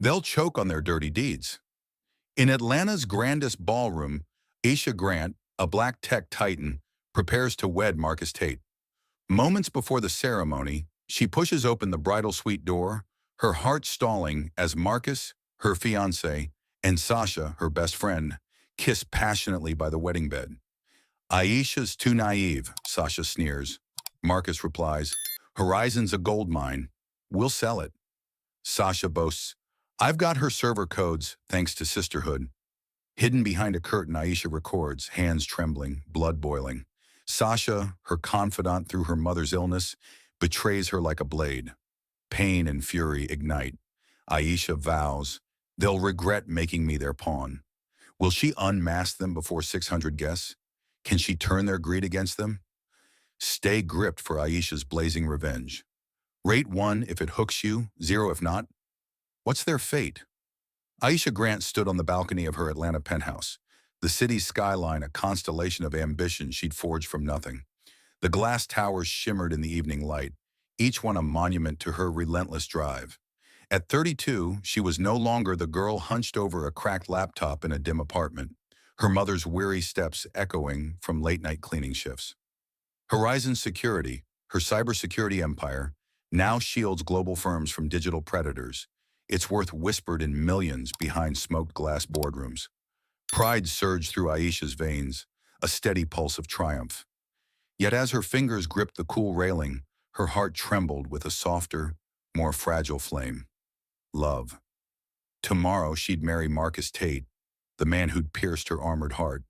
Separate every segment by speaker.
Speaker 1: they'll choke on their dirty deeds. In Atlanta's grandest ballroom, Aisha Grant, a black tech titan, prepares to wed Marcus Tate. Moments before the ceremony, she pushes open the bridal suite door, her heart stalling as Marcus, her fiancé, and Sasha, her best friend, kiss passionately by the wedding bed. Aisha's too naive, Sasha sneers. Marcus replies, Horizon's a gold mine. We'll sell it. Sasha boasts, I've got her server codes, thanks to sisterhood. Hidden behind a curtain, Aisha records, hands trembling, blood boiling. Sasha, her confidant through her mother's illness, betrays her like a blade. Pain and fury ignite. Aisha vows, they'll regret making me their pawn. Will she unmask them before 600 guests? Can she turn their greed against them? Stay gripped for Aisha's blazing revenge. Rate 1 if it hooks you, 0 if not. What's their fate? Aisha Grant stood on the balcony of her Atlanta penthouse, the city's skyline a constellation of ambition she'd forged from nothing. The glass towers shimmered in the evening light, each one a monument to her relentless drive. At 32, she was no longer the girl hunched over a cracked laptop in a dim apartment, her mother's weary steps echoing from late-night cleaning shifts. Horizon Security, her cybersecurity empire, now shields global firms from digital predators, its worth whispered in millions behind smoked glass boardrooms. Pride surged through Aisha's veins, a steady pulse of triumph. Yet as her fingers gripped the cool railing, her heart trembled with a softer, more fragile flame. Love. Tomorrow she'd marry Marcus Tate, the man who'd pierced her armored heart.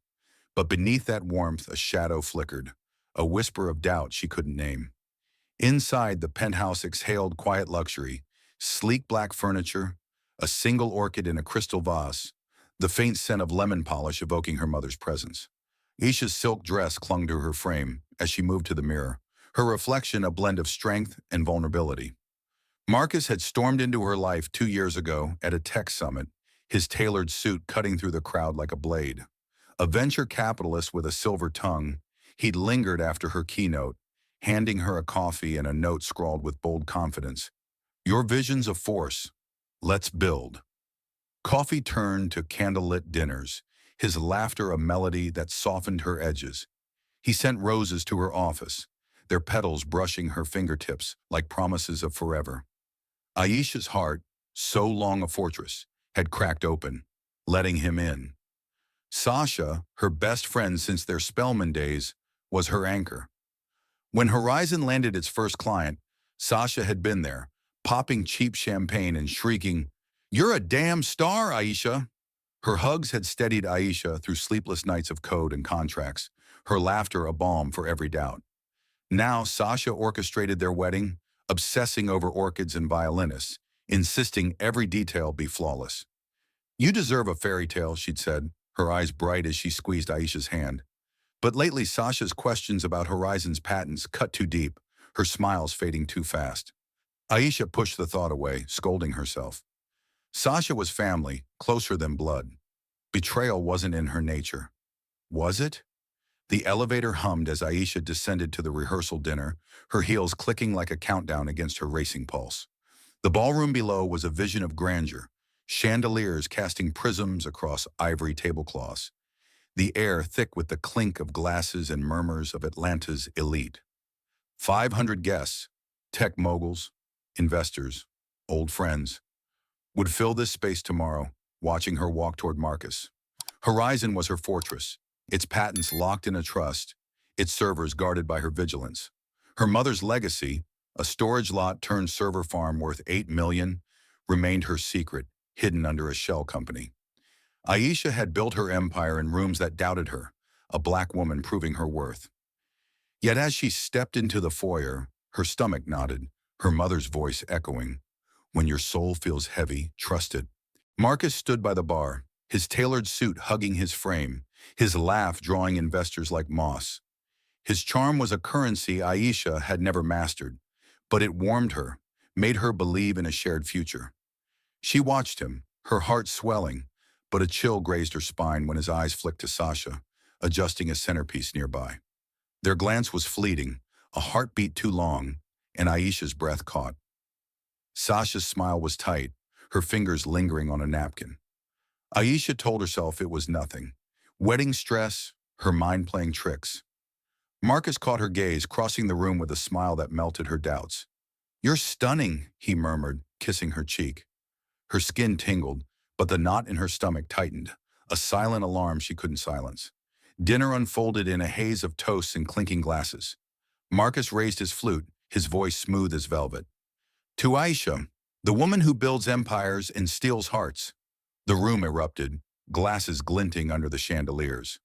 Speaker 1: But beneath that warmth a shadow flickered, a whisper of doubt she couldn't name. Inside, the penthouse exhaled quiet luxury, sleek black furniture, a single orchid in a crystal vase, the faint scent of lemon polish evoking her mother's presence. Aisha's silk dress clung to her frame as she moved to the mirror, her reflection a blend of strength and vulnerability. Marcus had stormed into her life 2 years ago at a tech summit, his tailored suit cutting through the crowd like a blade. A venture capitalist with a silver tongue, he'd lingered after her keynote, handing her a coffee and a note scrawled with bold confidence. Your vision's a force. Let's build. Coffee turned to candlelit dinners, his laughter a melody that softened her edges. He sent roses to her office, their petals brushing her fingertips like promises of forever. Aisha's heart, so long a fortress, had cracked open, letting him in. Sasha, her best friend since their Spelman days, was her anchor. When Horizon landed its first client, Sasha had been there, popping cheap champagne and shrieking, You're a damn star, Aisha! Her hugs had steadied Aisha through sleepless nights of code and contracts, her laughter a balm for every doubt. Now Sasha orchestrated their wedding, obsessing over orchids and violinists, insisting every detail be flawless. You deserve a fairy tale, she'd said, her eyes bright as she squeezed Aisha's hand. But lately Sasha's questions about Horizon's patents cut too deep, her smiles fading too fast. Aisha pushed the thought away, scolding herself. Sasha was family, closer than blood. Betrayal wasn't in her nature. Was it? The elevator hummed as Aisha descended to the rehearsal dinner, her heels clicking like a countdown against her racing pulse. The ballroom below was a vision of grandeur, chandeliers casting prisms across ivory tablecloths, the air thick with the clink of glasses and murmurs of Atlanta's elite. 500 guests, tech moguls, investors, old friends, would fill this space tomorrow, watching her walk toward Marcus. Horizon was her fortress, its patents locked in a trust, its servers guarded by her vigilance. Her mother's legacy, a storage lot turned server farm worth $8 million, remained her secret, hidden under a shell company. Aisha had built her empire in rooms that doubted her, a black woman proving her worth. Yet as she stepped into the foyer, her stomach knotted, her mother's voice echoing, When your soul feels heavy, trust it. Marcus stood by the bar, his tailored suit hugging his frame, his laugh drawing investors like moss. His charm was a currency Aisha had never mastered, but it warmed her, made her believe in a shared future. She watched him, her heart swelling, but a chill grazed her spine when his eyes flicked to Sasha, adjusting a centerpiece nearby. Their glance was fleeting, a heartbeat too long, and Aisha's breath caught. Sasha's smile was tight, her fingers lingering on a napkin. Aisha told herself it was nothing. Wedding stress, her mind playing tricks. Marcus caught her gaze, crossing the room with a smile that melted her doubts. "You're stunning," he murmured, kissing her cheek. Her skin tingled, but the knot in her stomach tightened, a silent alarm she couldn't silence. Dinner unfolded in a haze of toasts and clinking glasses. Marcus raised his flute, his voice smooth as velvet. "To Aisha, the woman who builds empires and steals hearts." The room erupted, glasses glinting under the chandeliers.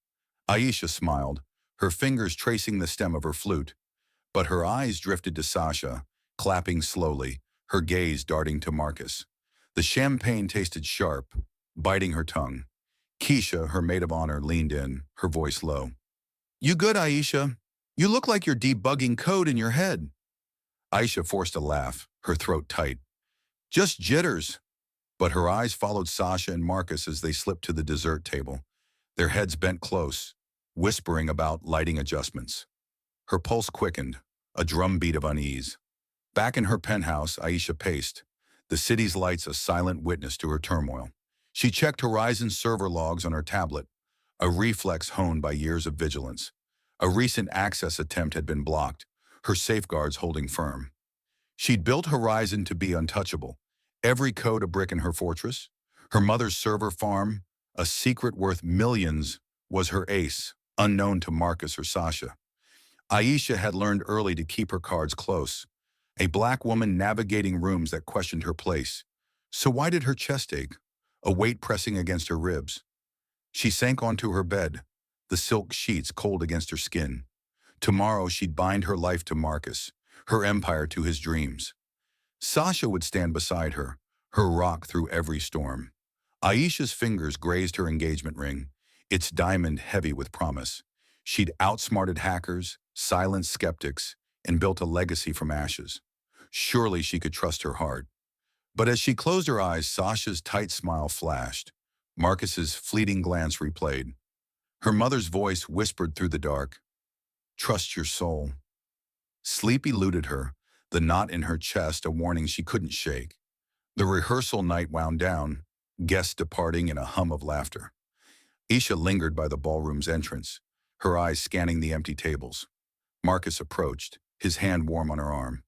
Speaker 1: Aisha smiled, her fingers tracing the stem of her flute, but her eyes drifted to Sasha, clapping slowly, her gaze darting to Marcus. The champagne tasted sharp, biting her tongue. Keisha, her maid of honor, leaned in, her voice low. "You good, Aisha? You look like you're debugging code in your head." Aisha forced a laugh, her throat tight. "Just jitters." But her eyes followed Sasha and Marcus as they slipped to the dessert table, their heads bent close, whispering about lighting adjustments. Her pulse quickened, a drumbeat of unease. Back in her penthouse, Aisha paced, the city's lights a silent witness to her turmoil. She checked Horizon's server logs on her tablet, a reflex honed by years of vigilance. A recent access attempt had been blocked, her safeguards holding firm. She'd built Horizon to be untouchable, every code a brick in her fortress. Her mother's server farm, a secret worth millions, was her ace, unknown to Marcus or Sasha. Aisha had learned early to keep her cards close, a black woman navigating rooms that questioned her place. So why did her chest ache, a weight pressing against her ribs? She sank onto her bed, the silk sheets cold against her skin. Tomorrow she'd bind her life to Marcus, her empire to his dreams. Sasha would stand beside her, her rock through every storm. Aisha's fingers grazed her engagement ring, its diamond heavy with promise. She'd outsmarted hackers, silenced skeptics, and built a legacy from ashes. Surely she could trust her heart. But as she closed her eyes, Sasha's tight smile flashed. Marcus's fleeting glance replayed. Her mother's voice whispered through the dark, "Trust your soul." Sleep eluded her, the knot in her chest a warning she couldn't shake. The rehearsal night wound down, guests departing in a hum of laughter. Aisha lingered by the ballroom's entrance, her eyes scanning the empty tables. Marcus approached, his hand warm on her arm.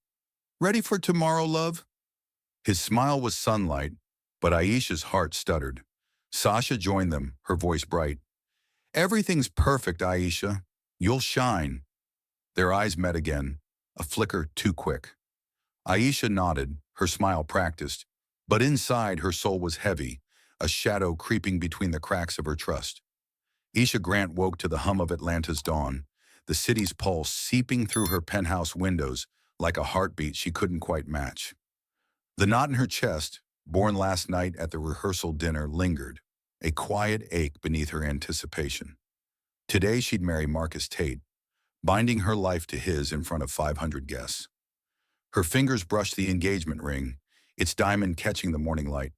Speaker 1: "Ready for tomorrow, love?" His smile was sunlight, but Aisha's heart stuttered. Sasha joined them, her voice bright. "Everything's perfect, Aisha. You'll shine." Their eyes met again, a flicker too quick. Aisha nodded, her smile practiced, but inside her soul was heavy, a shadow creeping between the cracks of her trust. Aisha Grant woke to the hum of Atlanta's dawn, the city's pulse seeping through her penthouse windows like a heartbeat she couldn't quite match. The knot in her chest, born last night at the rehearsal dinner, lingered, a quiet ache beneath her anticipation. Today she'd marry Marcus Tate, binding her life to his in front of 500 guests. Her fingers brushed the engagement ring, its diamond catching the morning light,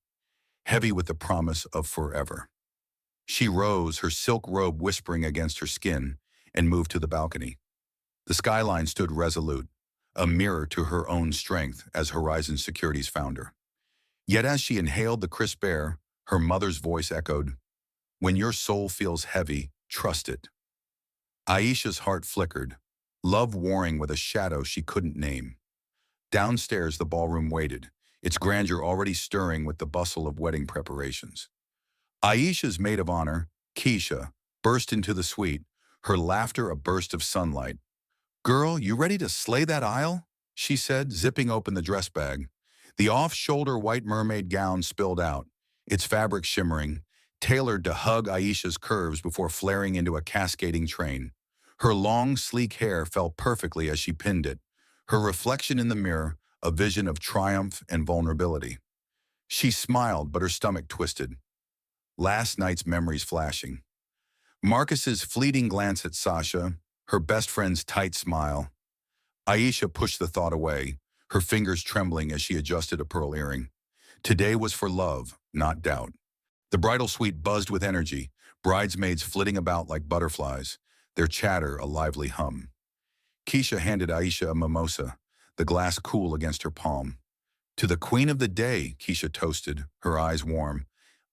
Speaker 1: heavy with the promise of forever. She rose, her silk robe whispering against her skin, and moved to the balcony. The skyline stood resolute, a mirror to her own strength as Horizon Security's founder. Yet as she inhaled the crisp air, her mother's voice echoed, "When your soul feels heavy, trust it." Aisha's heart flickered, love warring with a shadow she couldn't name. Downstairs, the ballroom waited, its grandeur already stirring with the bustle of wedding preparations. Aisha's maid of honor, Keisha, burst into the suite, her laughter a burst of sunlight. "Girl, you ready to slay that aisle?" she said, zipping open the dress bag. The off-shoulder white mermaid gown spilled out, its fabric shimmering, tailored to hug Aisha's curves before flaring into a cascading train. Her long, sleek hair fell perfectly as she pinned it, her reflection in the mirror a vision of triumph and vulnerability. She smiled, but her stomach twisted. Last night's memories flashing. Marcus's fleeting glance at Sasha, her best friend's tight smile. Aisha pushed the thought away, her fingers trembling as she adjusted a pearl earring. Today was for love, not doubt. The bridal suite buzzed with energy, bridesmaids flitting about like butterflies, their chatter a lively hum. Keisha handed Aisha a mimosa, the glass cool against her palm. To the queen of the day, Keisha toasted, her eyes warm.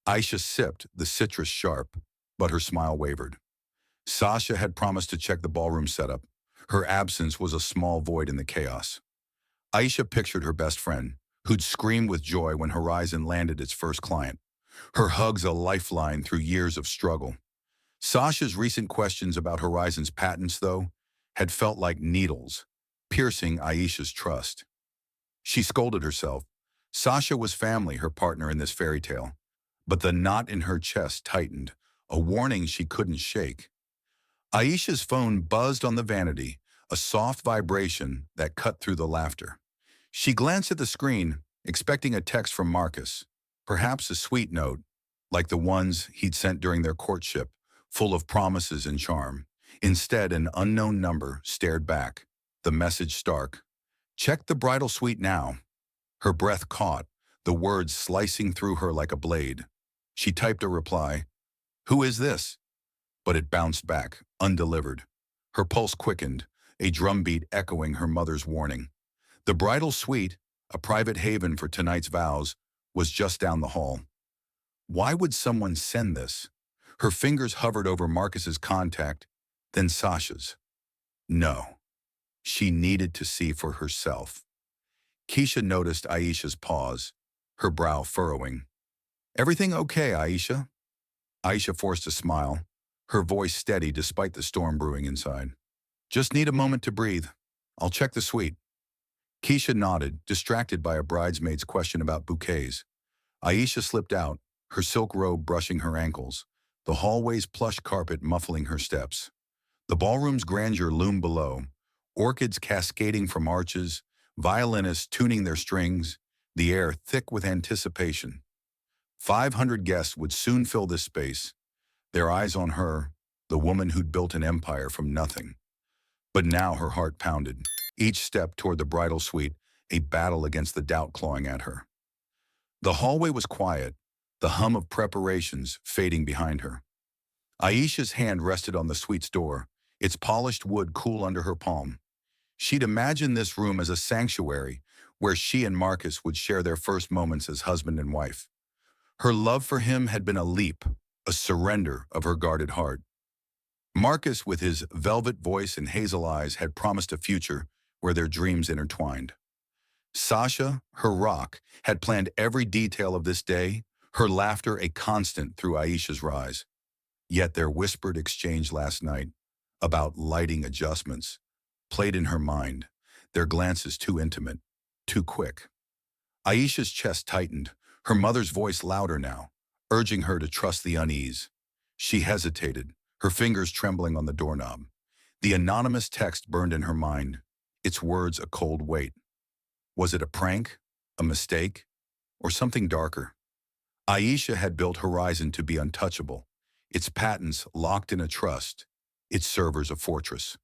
Speaker 1: Aisha sipped, the citrus sharp, but her smile wavered. Sasha had promised to check the ballroom setup. Her absence was a small void in the chaos. Aisha pictured her best friend, who'd scream with joy when Horizon landed its first client. Her hugs a lifeline through years of struggle. Sasha's recent questions about Horizon's patents, though, had felt like needles, piercing Aisha's trust. She scolded herself. Sasha was family, her partner in this fairy tale. But the knot in her chest tightened, a warning she couldn't shake. Aisha's phone buzzed on the vanity, a soft vibration that cut through the laughter. She glanced at the screen, expecting a text from Marcus, perhaps a sweet note, like the ones he'd sent during their courtship, full of promises and charm. Instead, an unknown number stared back, the message stark. "Check the bridal suite now." Her breath caught, the words slicing through her like a blade. She typed a reply, "Who is this?" But it bounced back, undelivered. Her pulse quickened, a drumbeat echoing her mother's warning. The bridal suite, a private haven for tonight's vows, was just down the hall. Why would someone send this? Her fingers hovered over Marcus's contact, then Sasha's. No. She needed to see for herself. Keisha noticed Aisha's pause, her brow furrowing. "Everything okay, Aisha?" Aisha forced a smile, her voice steady despite the storm brewing inside. "Just need a moment to breathe. I'll check the suite." Keisha nodded, distracted by a bridesmaid's question about bouquets. Aisha slipped out, her silk robe brushing her ankles, the hallway's plush carpet muffling her steps. The ballroom's grandeur loomed below, orchids cascading from arches, violinists tuning their strings, the air thick with anticipation. 500 guests would soon fill this space, their eyes on her, the woman who'd built an empire from nothing. But now her heart pounded, each step toward the bridal suite, a battle against the doubt clawing at her. The hallway was quiet, the hum of preparations fading behind her. Aisha's hand rested on the suite's door, its polished wood cool under her palm. She'd imagined this room as a sanctuary where she and Marcus would share their first moments as husband and wife. Her love for him had been a leap, a surrender of her guarded heart. Marcus, with his velvet voice and hazel eyes, had promised a future where their dreams intertwined. Sasha, her rock, had planned every detail of this day, her laughter a constant through Aisha's rise. Yet their whispered exchange last night about lighting adjustments played in her mind, their glances too intimate, too quick. Aisha's chest tightened, her mother's voice louder now, urging her to trust the unease. She hesitated, her fingers trembling on the doorknob. The anonymous text burned in her mind, its words a cold weight. Was it a prank, a mistake, or something darker? Aisha had built Horizon to be untouchable, its patents locked in a trust, its servers a fortress.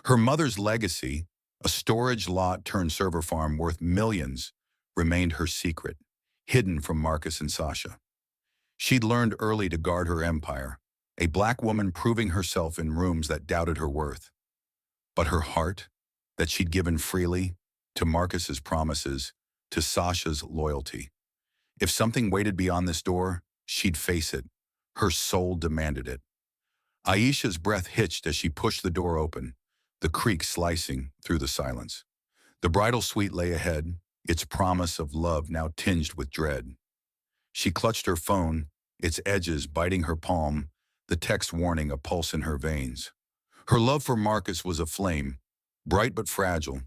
Speaker 1: Her mother's legacy, a storage lot turned server farm worth millions, remained her secret, hidden from Marcus and Sasha. She'd learned early to guard her empire, a black woman proving herself in rooms that doubted her worth. But her heart, that she'd given freely, to Marcus's promises, to Sasha's loyalty. If something waited beyond this door, she'd face it. Her soul demanded it. Aisha's breath hitched as she pushed the door open, the creak slicing through the silence. The bridal suite lay ahead, its promise of love now tinged with dread. She clutched her phone, its edges biting her palm, the text warning a pulse in her veins. Her love for Marcus was a flame, bright but fragile.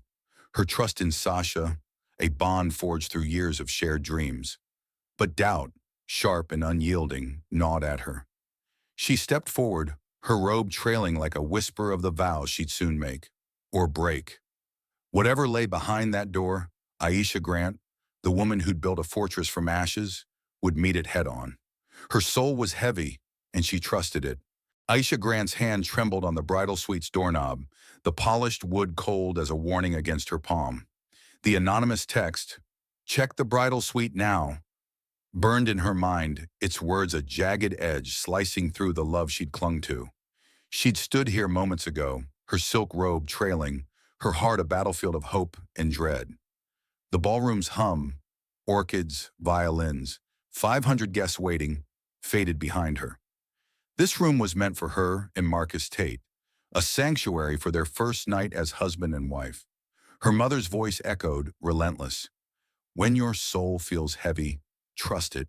Speaker 1: Her trust in Sasha, a bond forged through years of shared dreams. But doubt, sharp and unyielding, gnawed at her. She stepped forward, her robe trailing like a whisper of the vows she'd soon make, or break. Whatever lay behind that door, Aisha Grant, the woman who'd built a fortress from ashes, would meet it head-on. Her soul was heavy, and she trusted it. Aisha Grant's hand trembled on the bridal suite's doorknob, the polished wood cold as a warning against her palm. The anonymous text, "Check the bridal suite now," burned in her mind, its words a jagged edge slicing through the love she'd clung to. She'd stood here moments ago, her silk robe trailing, her heart a battlefield of hope and dread. The ballroom's hum, orchids, violins, 500 guests waiting, faded behind her. This room was meant for her and Marcus Tate, a sanctuary for their first night as husband and wife. Her mother's voice echoed, relentless. When your soul feels heavy, trust it.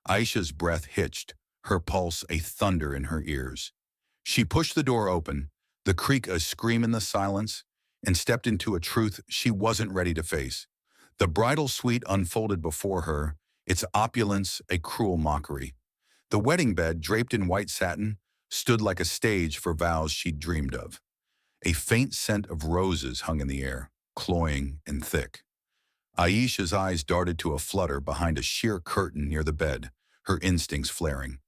Speaker 1: Aisha's breath hitched, her pulse a thunder in her ears. She pushed the door open, the creak a scream in the silence, and stepped into a truth she wasn't ready to face. The bridal suite unfolded before her, its opulence a cruel mockery. The wedding bed, draped in white satin, stood like a stage for vows she'd dreamed of. A faint scent of roses hung in the air, cloying and thick. Aisha's eyes darted to a flutter behind a sheer curtain near the bed, her instincts flaring.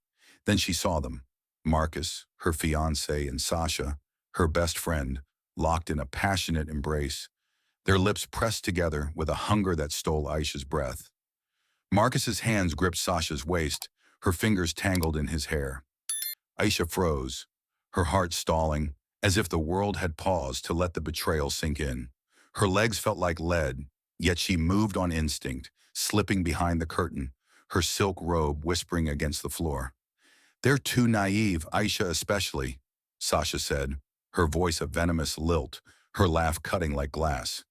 Speaker 1: Then she saw them. Marcus, her fiancé, and Sasha, her best friend, locked in a passionate embrace, their lips pressed together with a hunger that stole Aisha's breath. Marcus's hands gripped Sasha's waist, her fingers tangled in his hair. Aisha froze, her heart stalling, as if the world had paused to let the betrayal sink in. Her legs felt like lead, yet she moved on instinct, slipping behind the curtain, her silk robe whispering against the floor. "They're too naive, Aisha especially," Sasha said, her voice a venomous lilt, her laugh cutting like glass.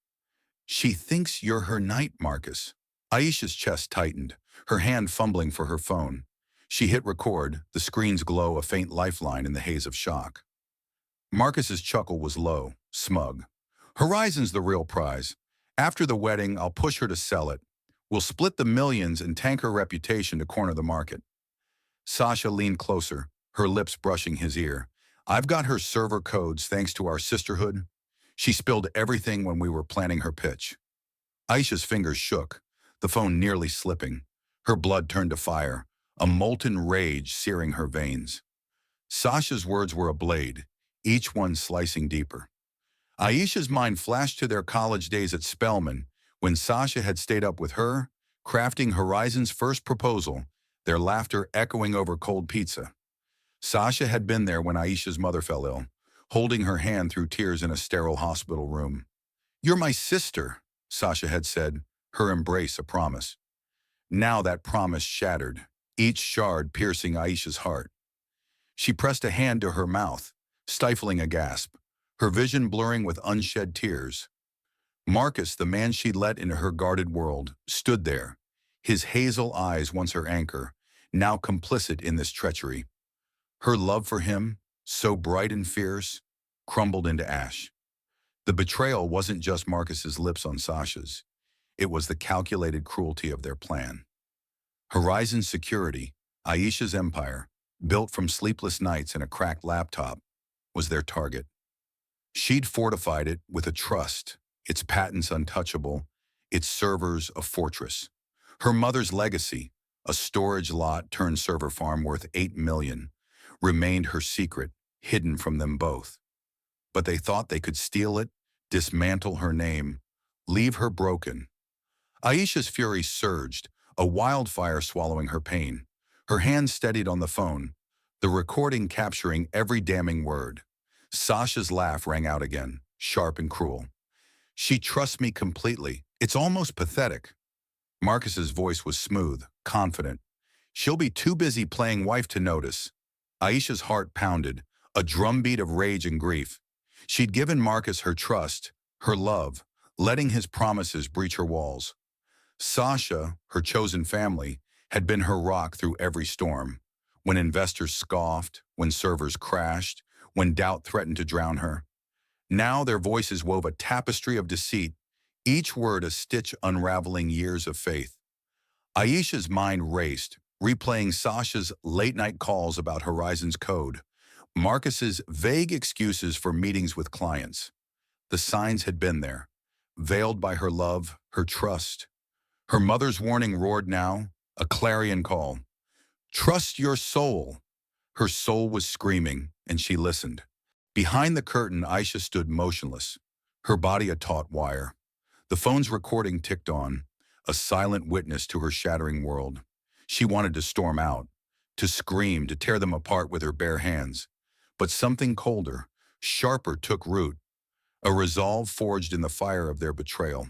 Speaker 1: "She thinks you're her knight, Marcus." Aisha's chest tightened, her hand fumbling for her phone. She hit record, the screen's glow a faint lifeline in the haze of shock. Marcus's chuckle was low, smug. "Horizon's the real prize. After the wedding, I'll push her to sell it. We'll split the millions and tank her reputation to corner the market." Sasha leaned closer, her lips brushing his ear. "I've got her server codes thanks to our sisterhood. She spilled everything when we were planning her pitch." Aisha's fingers shook, the phone nearly slipping. Her blood turned to fire, a molten rage searing her veins. Sasha's words were a blade, each one slicing deeper. Aisha's mind flashed to their college days at Spelman, when Sasha had stayed up with her, crafting Horizon's first proposal, their laughter echoing over cold pizza. Sasha had been there when Aisha's mother fell ill, holding her hand through tears in a sterile hospital room. "You're my sister," Sasha had said, her embrace a promise. Now that promise shattered, each shard piercing Aisha's heart. She pressed a hand to her mouth, stifling a gasp, her vision blurring with unshed tears. Marcus, the man she'd let into her guarded world, stood there, his hazel eyes once her anchor, now complicit in this treachery. Her love for him, so bright and fierce, crumbled into ash. The betrayal wasn't just Marcus's lips on Sasha's. It was the calculated cruelty of their plan. Horizon's security, Aisha's empire, built from sleepless nights and a cracked laptop, was their target. She'd fortified it with a trust, its patents untouchable, its servers a fortress. Her mother's legacy, a storage lot turned server farm worth $8 million, remained her secret, hidden from them both. But they thought they could steal it, dismantle her name, leave her broken. Aisha's fury surged, a wildfire swallowing her pain. Her hand steadied on the phone, the recording capturing every damning word. Sasha's laugh rang out again, sharp and cruel. "She trusts me completely. It's almost pathetic." Marcus's voice was smooth, confident. "She'll be too busy playing wife to notice." Aisha's heart pounded, a drumbeat of rage and grief. She'd given Marcus her trust, her love, letting his promises breach her walls. Sasha, her chosen family, had been her rock through every storm. When investors scoffed, when servers crashed, when doubt threatened to drown her. Now their voices wove a tapestry of deceit, each word a stitch unraveling years of faith. Aisha's mind raced, replaying Sasha's late-night calls about Horizon's code, Marcus's vague excuses for meetings with clients. The signs had been there, veiled by her love, her trust. Her mother's warning roared now, a clarion call. "Trust your soul." Her soul was screaming, and she listened. Behind the curtain, Aisha stood motionless, her body a taut wire. The phone's recording ticked on, a silent witness to her shattering world. She wanted to storm out, to scream, to tear them apart with her bare hands. But something colder, sharper took root, a resolve forged in the fire of their betrayal.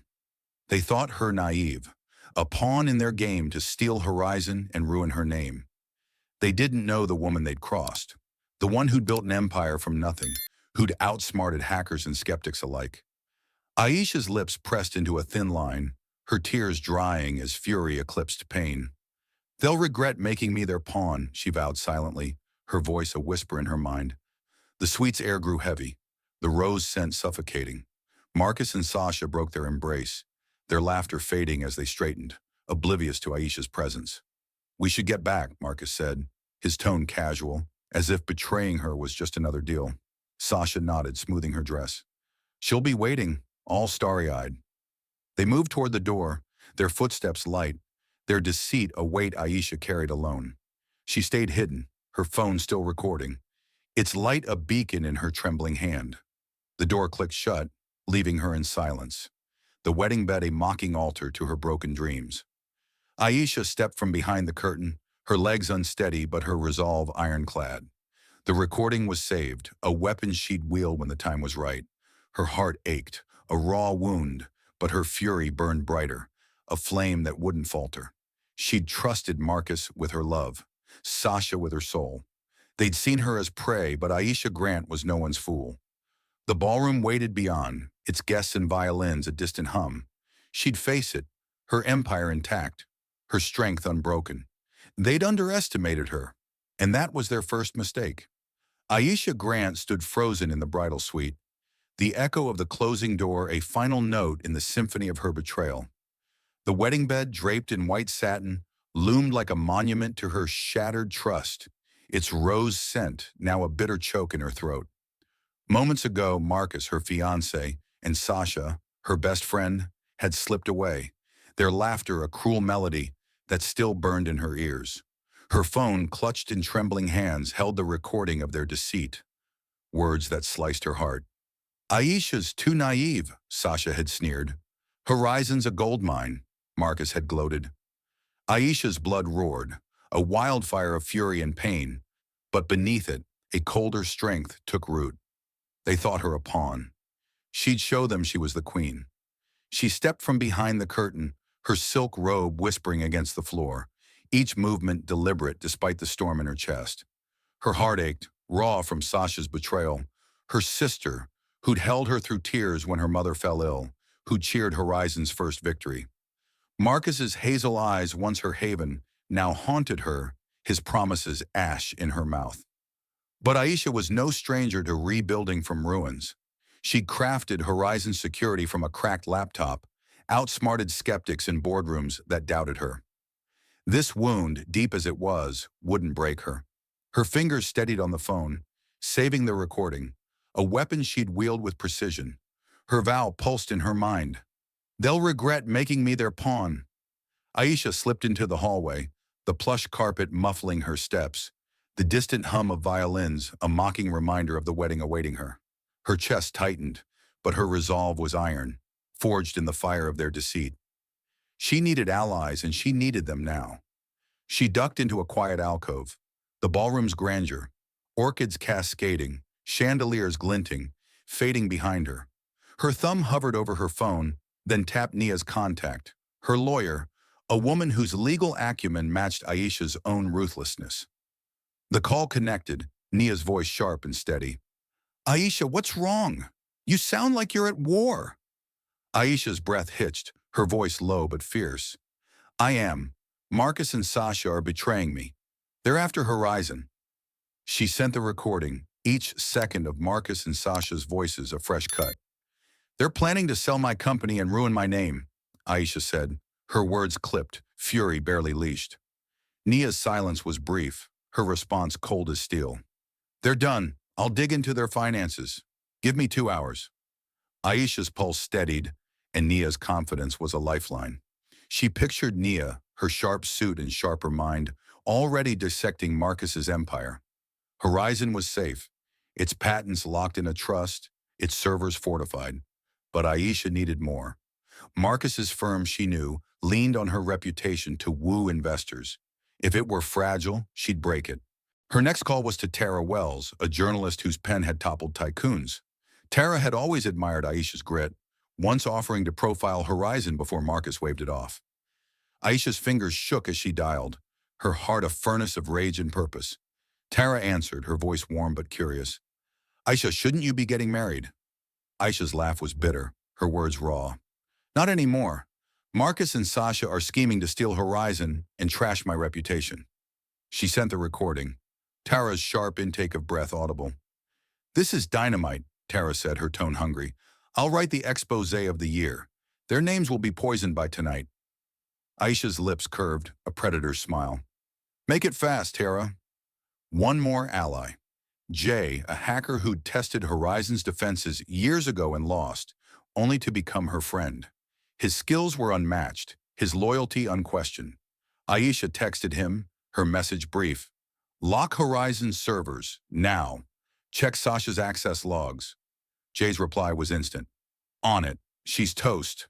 Speaker 1: They thought her naive, a pawn in their game to steal Horizon and ruin her name. They didn't know the woman they'd crossed, the one who'd built an empire from nothing, who'd outsmarted hackers and skeptics alike. Aisha's lips pressed into a thin line, her tears drying as fury eclipsed pain. "They'll regret making me their pawn," she vowed silently, her voice a whisper in her mind. The suite's air grew heavy, the rose scent suffocating. Marcus and Sasha broke their embrace, their laughter fading as they straightened, oblivious to Aisha's presence. "We should get back," Marcus said, his tone casual, as if betraying her was just another deal. Sasha nodded, smoothing her dress. "She'll be waiting," all starry-eyed. They moved toward the door, their footsteps light, their deceit a weight Aisha carried alone. She stayed hidden, her phone still recording, its light a beacon in her trembling hand. The door clicked shut, leaving her in silence, the wedding bed a mocking altar to her broken dreams. Aisha stepped from behind the curtain, her legs unsteady but her resolve ironclad. The recording was saved, a weapon she'd wield when the time was right. Her heart ached, a raw wound, but her fury burned brighter, a flame that wouldn't falter. She'd trusted Marcus with her love, Sasha with her soul. They'd seen her as prey, but Aisha Grant was no one's fool. The ballroom waited beyond, its guests and violins a distant hum. She'd face it, her empire intact, her strength unbroken. They'd underestimated her, and that was their first mistake. Aisha Grant stood frozen in the bridal suite, the echo of the closing door a final note in the symphony of her betrayal. The wedding bed, draped in white satin, loomed like a monument to her shattered trust, its rose scent now a bitter choke in her throat. Moments ago, Marcus, her fiancé, and Sasha, her best friend, had slipped away, their laughter a cruel melody that still burned in her ears. Her phone, clutched in trembling hands, held the recording of their deceit, words that sliced her heart. "Aisha's too naive," Sasha had sneered. "Horizon's a gold mine," Marcus had gloated. Aisha's blood roared, a wildfire of fury and pain, but beneath it, a colder strength took root. They thought her a pawn. She'd show them she was the queen. She stepped from behind the curtain, her silk robe whispering against the floor, each movement deliberate despite the storm in her chest. Her heart ached, raw from Sasha's betrayal, her sister, who'd held her through tears when her mother fell ill, who cheered Horizon's first victory. Marcus's hazel eyes, once her haven, now haunted her, his promises ash in her mouth. But Aisha was no stranger to rebuilding from ruins. She'd crafted Horizon's security from a cracked laptop, outsmarted skeptics in boardrooms that doubted her. This wound, deep as it was, wouldn't break her. Her fingers steadied on the phone, saving the recording, a weapon she'd wield with precision. Her vow pulsed in her mind. "They'll regret making me their pawn." Aisha slipped into the hallway, the plush carpet muffling her steps, the distant hum of violins a mocking reminder of the wedding awaiting her. Her chest tightened, but her resolve was iron, forged in the fire of their deceit. She needed allies, and she needed them now. She ducked into a quiet alcove, the ballroom's grandeur, orchids cascading, chandeliers glinting, fading behind her. Her thumb hovered over her phone, then tapped Nia's contact, her lawyer, a woman whose legal acumen matched Aisha's own ruthlessness. The call connected, Nia's voice sharp and steady. "Aisha, what's wrong? You sound like you're at war." Aisha's breath hitched, her voice low but fierce. "I am. Marcus and Sasha are betraying me. They're after Horizon." She sent the recording, each second of Marcus and Sasha's voices a fresh cut. "They're planning to sell my company and ruin my name," Aisha said, her words clipped, fury barely leashed. Nia's silence was brief, her response cold as steel. "They're done. I'll dig into their finances. Give me 2 hours." Aisha's pulse steadied, and Nia's confidence was a lifeline. She pictured Nia, her sharp suit and sharper mind, already dissecting Marcus's empire. Horizon was safe, its patents locked in a trust, its servers fortified. But Aisha needed more. Marcus's firm, she knew, leaned on her reputation to woo investors. If it were fragile, she'd break it. Her next call was to Tara Wells, a journalist whose pen had toppled tycoons. Tara had always admired Aisha's grit, once offering to profile Horizon before Marcus waved it off. Aisha's fingers shook as she dialed, her heart a furnace of rage and purpose. Tara answered, her voice warm but curious. Aisha, shouldn't you be getting married? Aisha's laugh was bitter, her words raw. Not anymore. Marcus and Sasha are scheming to steal Horizon and trash my reputation. She sent the recording. Tara's sharp intake of breath audible. This is dynamite, Tara said, her tone hungry. I'll write the expose of the year. Their names will be poisoned by tonight. Aisha's lips curved, a predator's smile. Make it fast, Tara. One more ally. Jay, a hacker who'd tested Horizon's defenses years ago and lost, only to become her friend. His skills were unmatched, his loyalty unquestioned. Aisha texted him, her message brief. Lock Horizon's servers, now. Check Sasha's access logs. Jay's reply was instant. On it. She's toast.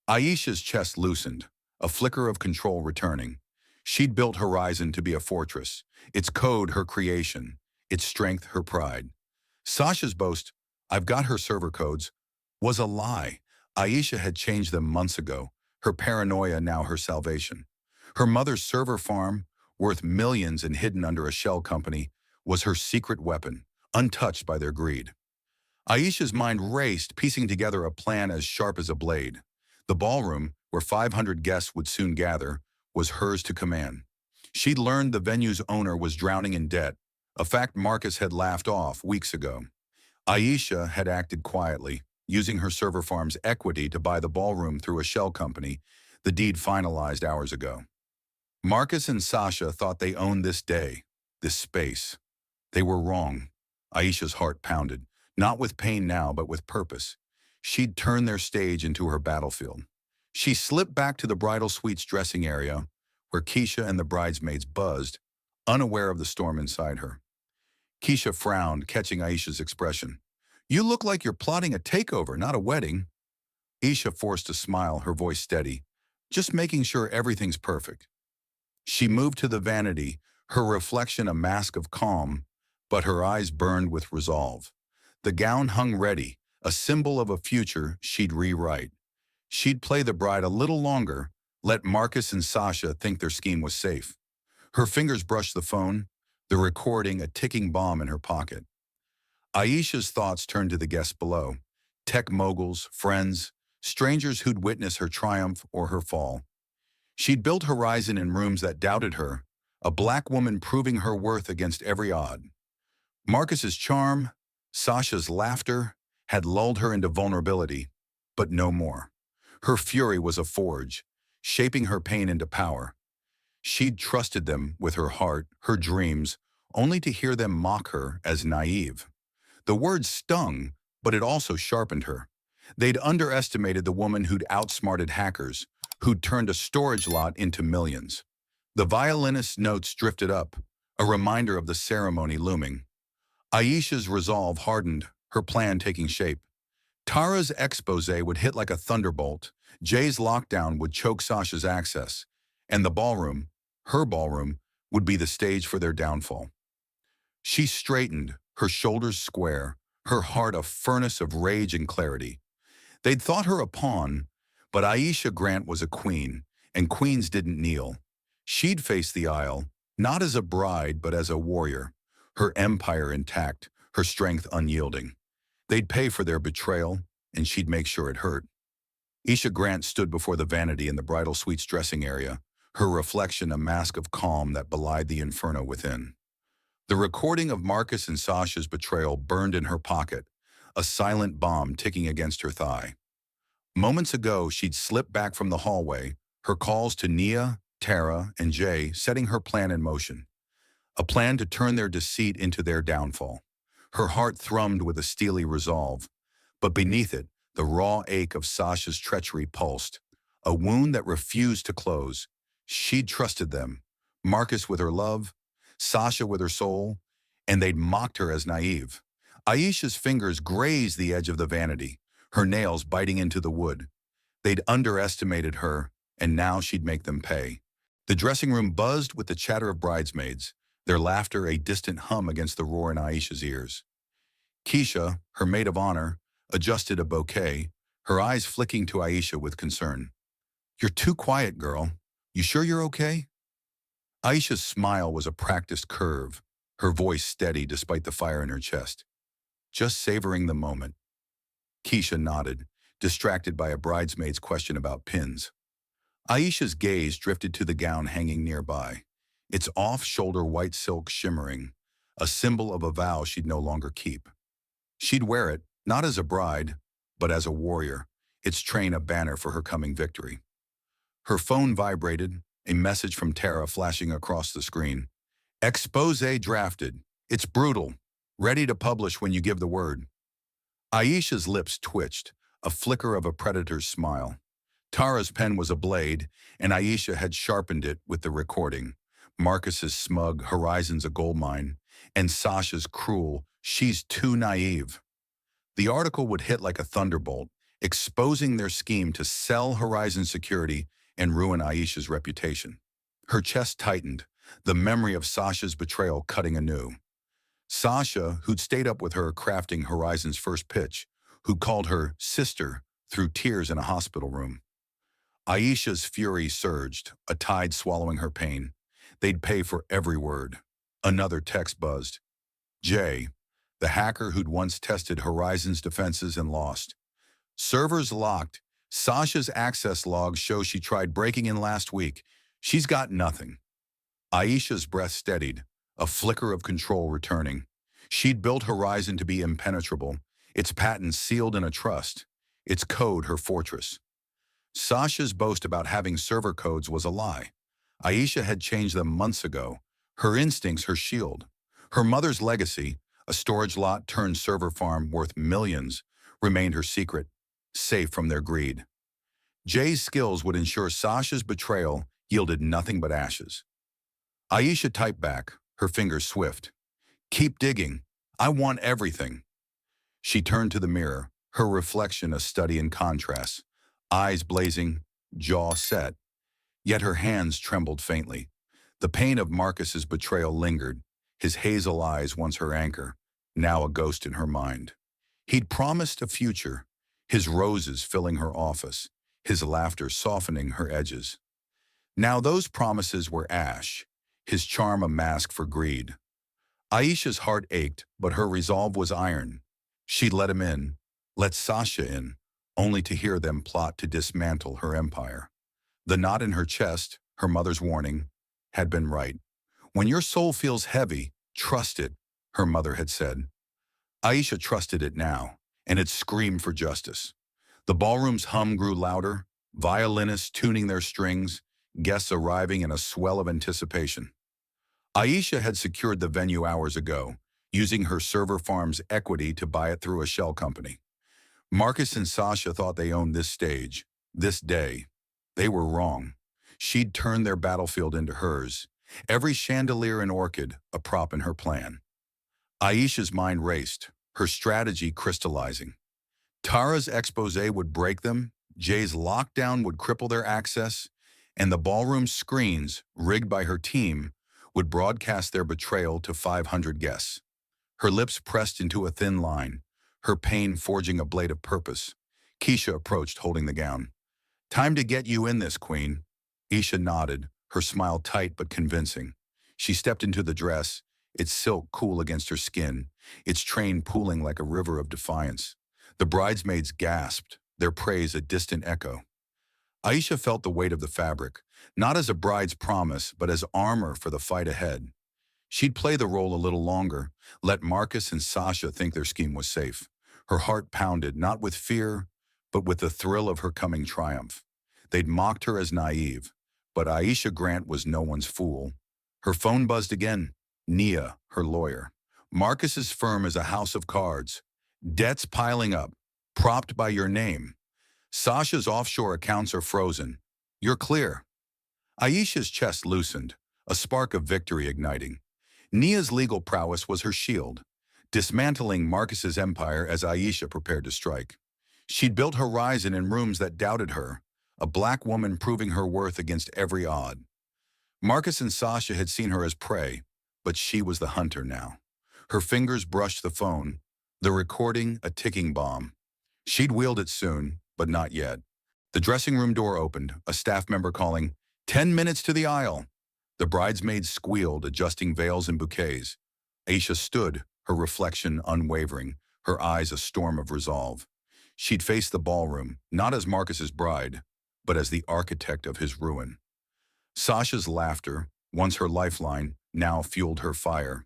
Speaker 1: Aisha's chest loosened, a flicker of control returning. She'd built Horizon to be a fortress, its code her creation, its strength her pride. Sasha's boast, I've got her server codes, was a lie. Aisha had changed them months ago, her paranoia now her salvation. Her mother's server farm, worth millions and hidden under a shell company, was her secret weapon, untouched by their greed. Aisha's mind raced, piecing together a plan as sharp as a blade. The ballroom, where 500 guests would soon gather, was hers to command. She'd learned the venue's owner was drowning in debt, a fact Marcus had laughed off weeks ago. Aisha had acted quietly, using her server farm's equity to buy the ballroom through a shell company, the deed finalized hours ago. Marcus and Sasha thought they owned this day, this space. They were wrong. Aisha's heart pounded, not with pain now, but with purpose. She'd turned their stage into her battlefield. She slipped back to the bridal suite's dressing area, where Keisha and the bridesmaids buzzed, unaware of the storm inside her. Keisha frowned, catching Aisha's expression. You look like you're plotting a takeover, not a wedding. Aisha forced a smile, her voice steady, just making sure everything's perfect. She moved to the vanity, her reflection a mask of calm, but her eyes burned with resolve. The gown hung ready, a symbol of a future she'd rewrite. She'd play the bride a little longer, let Marcus and Sasha think their scheme was safe. Her fingers brushed the phone, the recording a ticking bomb in her pocket. Aisha's thoughts turned to the guests below, tech moguls, friends, strangers who'd witnessed her triumph or her fall. She'd built Horizon in rooms that doubted her, a black woman proving her worth against every odd. Marcus's charm, Sasha's laughter, had lulled her into vulnerability, but no more. Her fury was a forge, shaping her pain into power. She'd trusted them with her heart, her dreams, only to hear them mock her as naive. The words stung, but it also sharpened her. They'd underestimated the woman who'd outsmarted hackers, who'd turned a storage lot into millions. The violinist's notes drifted up, a reminder of the ceremony looming. Aisha's resolve hardened, her plan taking shape. Tara's expose would hit like a thunderbolt, Jay's lockdown would choke Sasha's access, and the ballroom, her ballroom, would be the stage for their downfall. She straightened, her shoulders square, her heart a furnace of rage and clarity. They'd thought her a pawn, but Aisha Grant was a queen, and queens didn't kneel. She'd face the aisle, not as a bride, but as a warrior, her empire intact, her strength unyielding. They'd pay for their betrayal, and she'd make sure it hurt. Aisha Grant stood before the vanity in the bridal suite's dressing area, her reflection a mask of calm that belied the inferno within. The recording of Marcus and Sasha's betrayal burned in her pocket, a silent bomb ticking against her thigh. Moments ago, she'd slipped back from the hallway, her calls to Nia, Tara, and Jay setting her plan in motion. A plan to turn their deceit into their downfall. Her heart thrummed with a steely resolve, but beneath it, the raw ache of Sasha's treachery pulsed, a wound that refused to close. She'd trusted them, Marcus with her love, Sasha with her soul, and they'd mocked her as naive. Aisha's fingers grazed the edge of the vanity, her nails biting into the wood. They'd underestimated her, and now she'd make them pay. The dressing room buzzed with the chatter of bridesmaids, their laughter a distant hum against the roar in Aisha's ears. Keisha, her maid of honor, adjusted a bouquet, her eyes flicking to Aisha with concern. You're too quiet, girl. You sure you're okay? Aisha's smile was a practiced curve, her voice steady despite the fire in her chest. Just savoring the moment. Keisha nodded, distracted by a bridesmaid's question about pins. Aisha's gaze drifted to the gown hanging nearby, its off-shoulder white silk shimmering, a symbol of a vow she'd no longer keep. She'd wear it, not as a bride, but as a warrior, its train a banner for her coming victory. Her phone vibrated, a message from Tara flashing across the screen. Expose drafted. It's brutal. Ready to publish when you give the word. Aisha's lips twitched, a flicker of a predator's smile. Tara's pen was a blade, and Aisha had sharpened it with the recording. Marcus's smug, Horizon's a gold mine, and Sasha's cruel, she's too naive. The article would hit like a thunderbolt, exposing their scheme to sell Horizon security and ruin Aisha's reputation. Her chest tightened, the memory of Sasha's betrayal cutting anew. Sasha, who'd stayed up with her crafting Horizon's first pitch, who called her sister through tears in a hospital room. Aisha's fury surged, a tide swallowing her pain. They'd pay for every word. Another text buzzed. Jay, the hacker who'd once tested Horizon's defenses and lost. Servers locked. Sasha's access logs show she tried breaking in last week. She's got nothing. Aisha's breath steadied, a flicker of control returning. She'd built Horizon to be impenetrable, its patents sealed in a trust, its code her fortress. Sasha's boast about having server codes was a lie. Aisha had changed them months ago, her instincts her shield. Her mother's legacy, a storage lot turned server farm worth millions, remained her secret, safe from their greed. Jay's skills would ensure Sasha's betrayal yielded nothing but ashes. Aisha typed back, her fingers swift. Keep digging. I want everything. She turned to the mirror, her reflection a study in contrast, eyes blazing, jaw set. Yet her hands trembled faintly. The pain of Marcus's betrayal lingered, his hazel eyes once her anchor, now a ghost in her mind. He'd promised a future, his roses filling her office, his laughter softening her edges. Now those promises were ash, his charm a mask for greed. Aisha's heart ached, but her resolve was iron. She'd let him in, let Sasha in, only to hear them plot to dismantle her empire. The knot in her chest, her mother's warning, had been right. When your soul feels heavy, trust it, her mother had said. Aisha trusted it now, and it screamed for justice. The ballroom's hum grew louder, violinists tuning their strings, guests arriving in a swell of anticipation. Aisha had secured the venue hours ago, using her server farm's equity to buy it through a shell company. Marcus and Sasha thought they owned this stage, this day. They were wrong. She'd turned their battlefield into hers, every chandelier and orchid a prop in her plan. Aisha's mind raced, her strategy crystallizing. Tara's expose would break them, Jay's lockdown would cripple their access, and the ballroom screens, rigged by her team, would broadcast their betrayal to 500 guests. Her lips pressed into a thin line, her pain forging a blade of purpose. Keisha approached, holding the gown. Time to get you in this, Queen. Aisha nodded, her smile tight but convincing. She stepped into the dress, its silk cool against her skin, its train pooling like a river of defiance. The bridesmaids gasped, their praise a distant echo. Aisha felt the weight of the fabric, not as a bride's promise, but as armor for the fight ahead. She'd play the role a little longer, let Marcus and Sasha think their scheme was safe. Her heart pounded, not with fear, but with the thrill of her coming triumph. They'd mocked her as naive, but Aisha Grant was no one's fool. Her phone buzzed again. Nia, her lawyer. Marcus's firm is a house of cards. Debts piling up, propped by your name. Sasha's offshore accounts are frozen. You're clear. Aisha's chest loosened, a spark of victory igniting. Nia's legal prowess was her shield, dismantling Marcus's empire as Aisha prepared to strike. She'd built Horizon in rooms that doubted her, a black woman proving her worth against every odd. Marcus and Sasha had seen her as prey, but she was the hunter now. Her fingers brushed the phone, the recording a ticking bomb. She'd wield it soon, but not yet. The dressing room door opened, a staff member calling, 10 minutes to the aisle. The bridesmaids squealed, adjusting veils and bouquets. Aisha stood, her reflection unwavering, her eyes a storm of resolve. She'd face the ballroom, not as Marcus's bride, but as the architect of his ruin. Sasha's laughter, once her lifeline, now fueled her fire.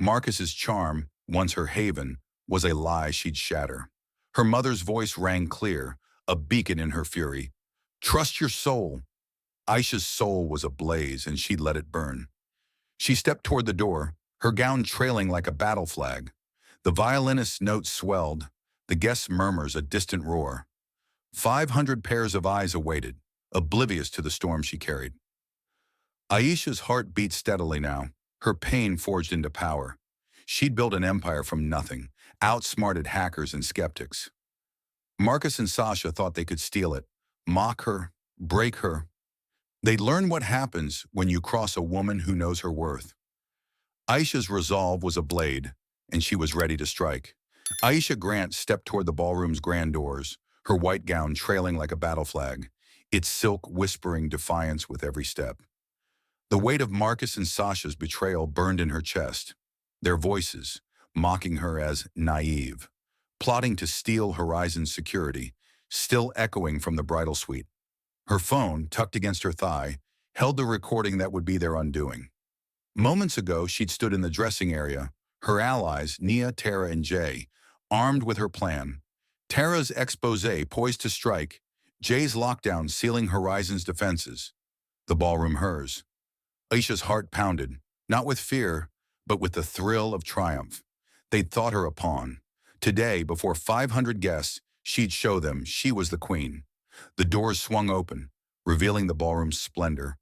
Speaker 1: Marcus's charm, once her haven, was a lie she'd shatter. Her mother's voice rang clear, a beacon in her fury. Trust your soul. Aisha's soul was ablaze, and she'd let it burn. She stepped toward the door, her gown trailing like a battle flag. The violinist's notes swelled, the guest's murmurs a distant roar. 500 pairs of eyes awaited, oblivious to the storm she carried. Aisha's heart beat steadily now, her pain forged into power. She'd built an empire from nothing, outsmarted hackers and skeptics. Marcus and Sasha thought they could steal it, mock her, break her. They'd learn what happens when you cross a woman who knows her worth. Aisha's resolve was a blade, and she was ready to strike. Aisha Grant stepped toward the ballroom's grand doors, her white gown trailing like a battle flag, its silk whispering defiance with every step. The weight of Marcus and Sasha's betrayal burned in her chest, their voices, mocking her as naive, plotting to steal Horizon's security, still echoing from the bridal suite. Her phone, tucked against her thigh, held the recording that would be their undoing. Moments ago, she'd stood in the dressing area, her allies, Nia, Tara, and Jay, armed with her plan. Tara's exposé poised to strike, Jay's lockdown sealing Horizon's defenses. The ballroom hers. Aisha's heart pounded, not with fear, but with the thrill of triumph. They'd thought her a pawn. Today, before 500 guests, she'd show them she was the queen. The doors swung open, revealing the ballroom's splendor.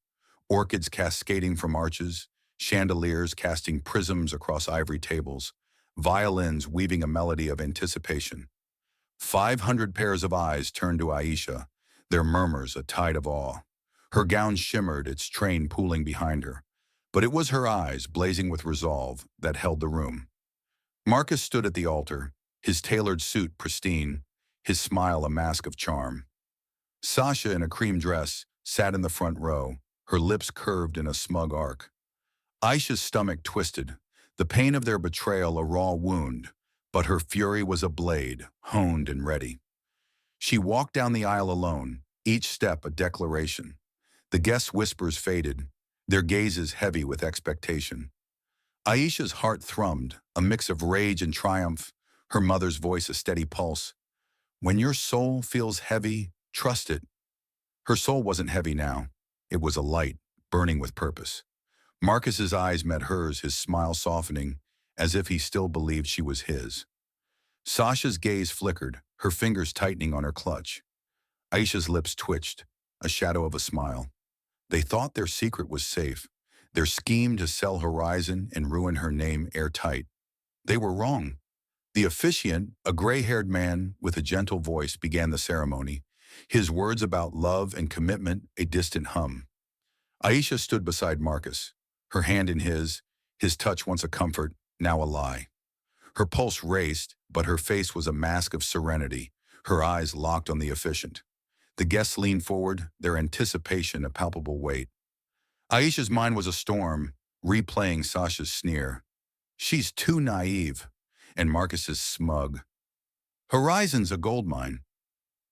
Speaker 1: Orchids cascading from arches, chandeliers casting prisms across ivory tables, violins weaving a melody of anticipation. 500 pairs of eyes turned to Aisha, their murmurs a tide of awe. Her gown shimmered, its train pooling behind her. But it was her eyes, blazing with resolve, that held the room. Marcus stood at the altar, his tailored suit pristine, his smile a mask of charm. Sasha, in a cream dress, sat in the front row, her lips curved in a smug arc. Aisha's stomach twisted, the pain of their betrayal a raw wound, but her fury was a blade, honed and ready. She walked down the aisle alone, each step a declaration. The guests' whispers faded, their gazes heavy with expectation. Aisha's heart thrummed, a mix of rage and triumph, her mother's voice a steady pulse. When your soul feels heavy, trust it. Her soul wasn't heavy now. It was a light, burning with purpose. Marcus's eyes met hers, his smile softening, as if he still believed she was his. Sasha's gaze flickered, her fingers tightening on her clutch. Aisha's lips twitched, a shadow of a smile. They thought their secret was safe, their scheme to sell Horizon and ruin her name airtight. They were wrong. The officiant, a gray-haired man with a gentle voice, began the ceremony, his words about love and commitment a distant hum. Aisha stood beside Marcus, her hand in his touch once a comfort, now a lie. Her pulse raced, but her face was a mask of serenity, her eyes locked on the officiant. The guests leaned forward, their anticipation a palpable weight. Aisha's mind was a storm, replaying Sasha's sneer. She's too naive, and Marcus's smug. Horizon's a goldmine.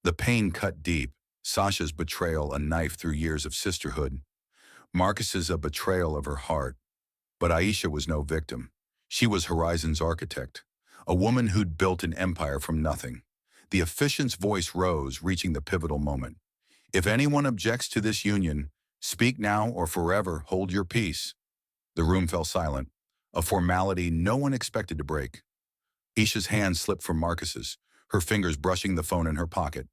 Speaker 1: The pain cut deep, Sasha's betrayal a knife through years of sisterhood. Marcus's a betrayal of her heart. But Aisha was no victim. She was Horizon's architect, a woman who'd built an empire from nothing. The officiant's voice rose, reaching the pivotal moment. If anyone objects to this union, speak now or forever hold your peace. The room fell silent, a formality no one expected to break. Aisha's hand slipped from Marcus's, her fingers brushing the phone in her pocket.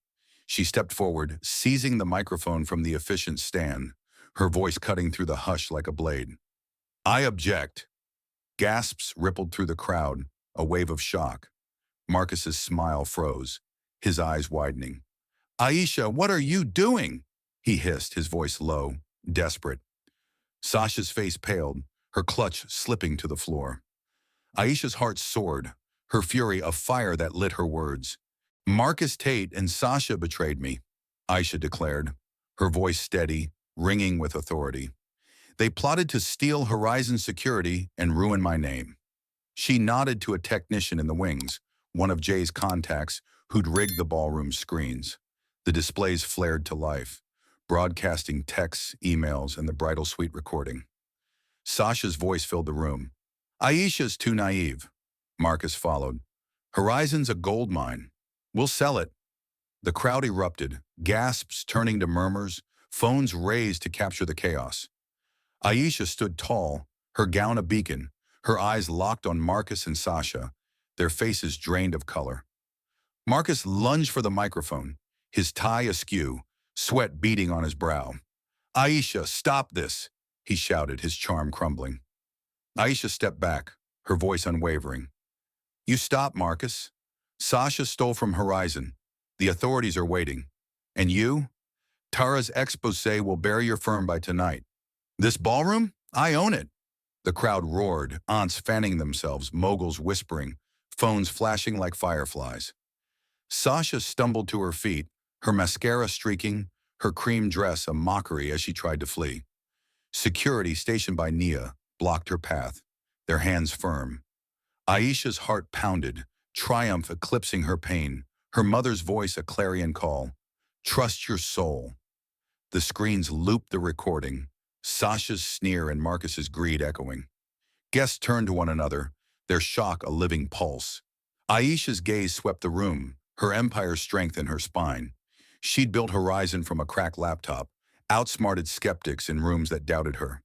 Speaker 1: She stepped forward, seizing the microphone from the officiant's stand, her voice cutting through the hush like a blade. I object. Gasps rippled through the crowd, a wave of shock. Marcus's smile froze, his eyes widening. Aisha, what are you doing? He hissed, his voice low, desperate. Sasha's face paled, her clutch slipping to the floor. Aisha's heart soared, her fury a fire that lit her words. Marcus Tate and Sasha betrayed me, Aisha declared, her voice steady, ringing with authority. They plotted to steal Horizon security and ruin my name. She nodded to a technician in the wings, one of Jay's contacts, who'd rigged the ballroom screens. The displays flared to life, broadcasting texts, emails, and the bridal suite recording. Sasha's voice filled the room. Aisha's too naive. Marcus followed. Horizon's a gold mine. We'll sell it. The crowd erupted, gasps turning to murmurs, phones raised to capture the chaos. Aisha stood tall, her gown a beacon, her eyes locked on Marcus and Sasha, their faces drained of color. Marcus lunged for the microphone, his tie askew, sweat beading on his brow. Aisha, stop this, he shouted, his charm crumbling. Aisha stepped back, her voice unwavering. You stop, Marcus. Sasha stole from Horizon. The authorities are waiting. And you? Tara's expose will bury your firm by tonight. This ballroom? I own it. The crowd roared, aunts fanning themselves, moguls whispering, phones flashing like fireflies. Sasha stumbled to her feet, her mascara streaking, her cream dress a mockery as she tried to flee. Security stationed by Nia blocked her path, their hands firm. Aisha's heart pounded, triumph eclipsing her pain, her mother's voice a clarion call. Trust your soul. The screens looped the recording, Sasha's sneer and Marcus's greed echoing. Guests turned to one another, their shock a living pulse. Aisha's gaze swept the room, her empire's strength in her spine. She'd built Horizon from a cracked laptop, outsmarted skeptics in rooms that doubted her.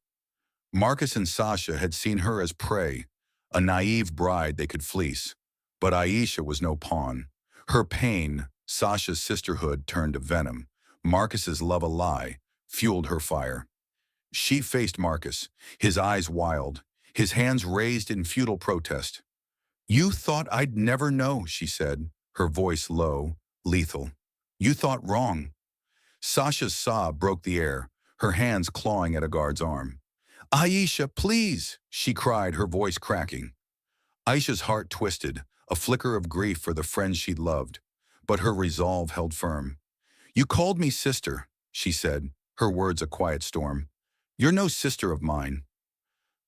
Speaker 1: Marcus and Sasha had seen her as prey, a naive bride they could fleece. But Aisha was no pawn. Her pain, Sasha's sisterhood, turned to venom. Marcus's love a lie, fueled her fire. She faced Marcus, his eyes wild, his hands raised in futile protest. You thought I'd never know, she said, her voice low, lethal. You thought wrong. Sasha's sob broke the air, her hands clawing at a guard's arm. Aisha, please, she cried, her voice cracking. Aisha's heart twisted, a flicker of grief for the friends she'd loved, but her resolve held firm. You called me sister, she said, her words a quiet storm. You're no sister of mine.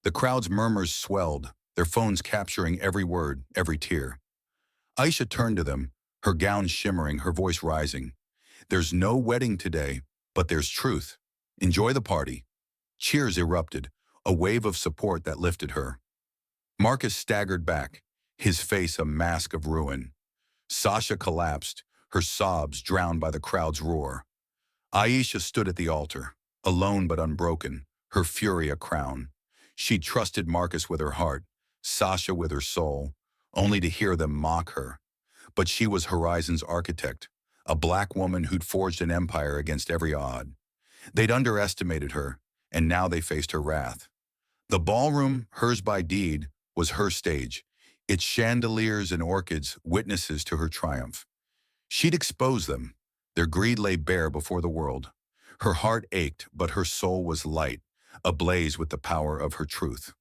Speaker 1: The crowd's murmurs swelled, their phones capturing every word, every tear. Aisha turned to them, her gown shimmering, her voice rising. There's no wedding today, but there's truth. Enjoy the party. Cheers erupted, a wave of support that lifted her. Marcus staggered back, his face a mask of ruin. Sasha collapsed, her sobs drowned by the crowd's roar. Aisha stood at the altar, alone but unbroken, her fury a crown. She trusted Marcus with her heart, Sasha with her soul, only to hear them mock her. But she was Horizon's architect, a black woman who'd forged an empire against every odd. They'd underestimated her, and now they faced her wrath. The ballroom, hers by deed, was her stage, its chandeliers and orchids witnesses to her triumph. She'd expose them. Their greed lay bare before the world. Her heart ached, but her soul was light, ablaze with the power of her truth.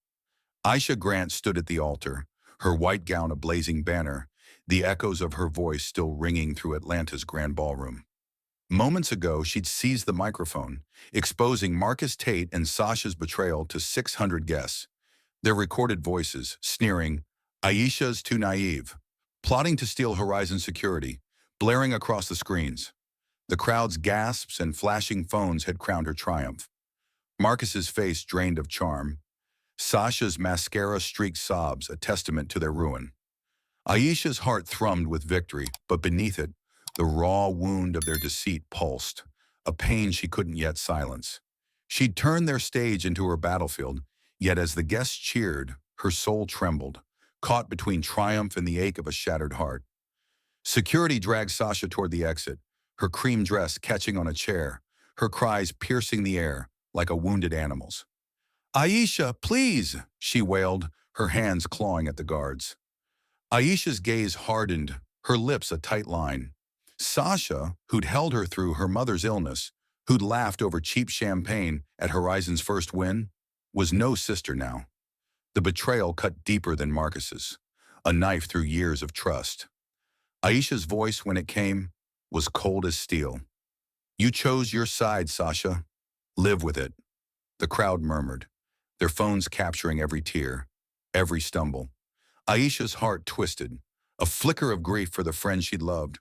Speaker 1: Aisha Grant stood at the altar, her white gown a blazing banner, the echoes of her voice still ringing through Atlanta's grand ballroom. Moments ago, she'd seized the microphone, exposing Marcus Tate and Sasha's betrayal to 600 guests. Their recorded voices, sneering, Aisha's too naive, plotting to steal Horizon security, blaring across the screens. The crowd's gasps and flashing phones had crowned her triumph. Marcus's face drained of charm. Sasha's mascara-streaked sobs a testament to their ruin. Aisha's heart thrummed with victory, but beneath it, the raw wound of their deceit pulsed, a pain she couldn't yet silence. She'd turned their stage into her battlefield, yet as the guests cheered, her soul trembled, caught between triumph and the ache of a shattered heart. Security dragged Sasha toward the exit, her cream dress catching on a chair, her cries piercing the air like a wounded animal's. Aisha, please, she wailed, her hands clawing at the guards. Aisha's gaze hardened, her lips a tight line. Sasha, who'd held her through her mother's illness, who'd laughed over cheap champagne at Horizon's first win, was no sister now. The betrayal cut deeper than Marcus's, a knife through years of trust. Aisha's voice, when it came, was cold as steel. You chose your side, Sasha. Live with it, the crowd murmured, their phones capturing every tear, every stumble. Aisha's heart twisted, a flicker of grief for the friend she'd loved,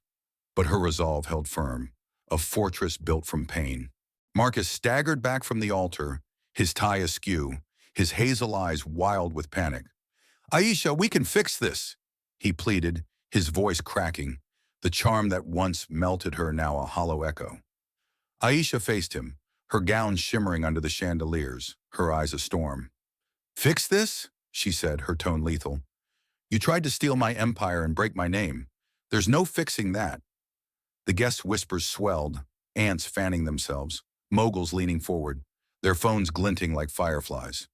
Speaker 1: but her resolve held firm, a fortress built from pain. Marcus staggered back from the altar, his tie askew, his hazel eyes wild with panic. "Aisha, we can fix this," he pleaded, his voice cracking, the charm that once melted her now a hollow echo. Aisha faced him, her gown shimmering under the chandeliers, her eyes astorm. "Fix this?" she said, her tone lethal. "You tried to steal my empire and break my name. There's no fixing that." The guests' whispers swelled, ants fanning themselves, moguls leaning forward, their phones glinting like fireflies.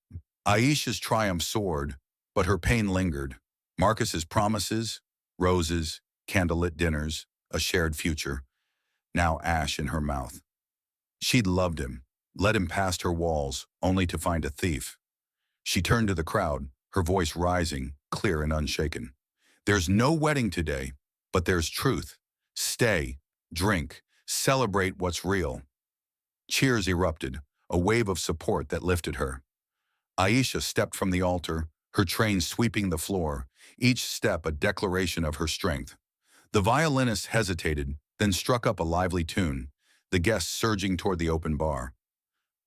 Speaker 1: Aisha's triumph soared, but her pain lingered. Marcus's promises, roses, candlelit dinners, a shared future, now ash in her mouth. She'd loved him, led him past her walls, only to find a thief. She turned to the crowd, her voice rising, clear and unshaken. "There's no wedding today, but there's truth. Stay, drink, celebrate what's real." Cheers erupted, a wave of support that lifted her. Aisha stepped from the altar, her train sweeping the floor, each step a declaration of her strength. The violinist hesitated, then struck up a lively tune, the guests surging toward the open bar.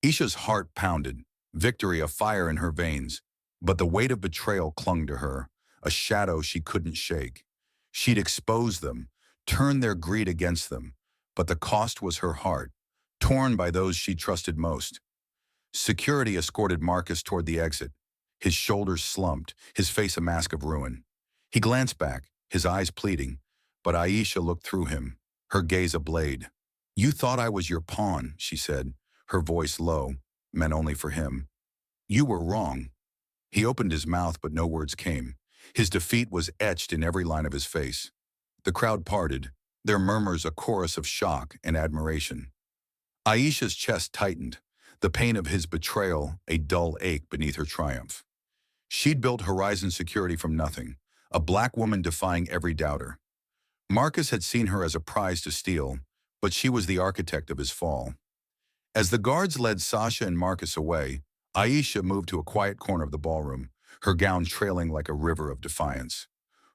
Speaker 1: Aisha's heart pounded, victory a fire in her veins, but the weight of betrayal clung to her, a shadow she couldn't shake. She'd exposed them, turned their greed against them, but the cost was her heart, torn by those she trusted most. Security escorted Marcus toward the exit, his shoulders slumped, his face a mask of ruin. He glanced back, his eyes pleading, but Aisha looked through him, her gaze a blade. "You thought I was your pawn," she said, her voice low, meant only for him. "You were wrong." He opened his mouth, but no words came. His defeat was etched in every line of his face. The crowd parted, their murmurs a chorus of shock and admiration. Aisha's chest tightened, the pain of his betrayal a dull ache beneath her triumph. She'd built Horizon Security from nothing, a black woman defying every doubter. Marcus had seen her as a prize to steal, but she was the architect of his fall. As the guards led Sasha and Marcus away, Aisha moved to a quiet corner of the ballroom, her gown trailing like a river of defiance.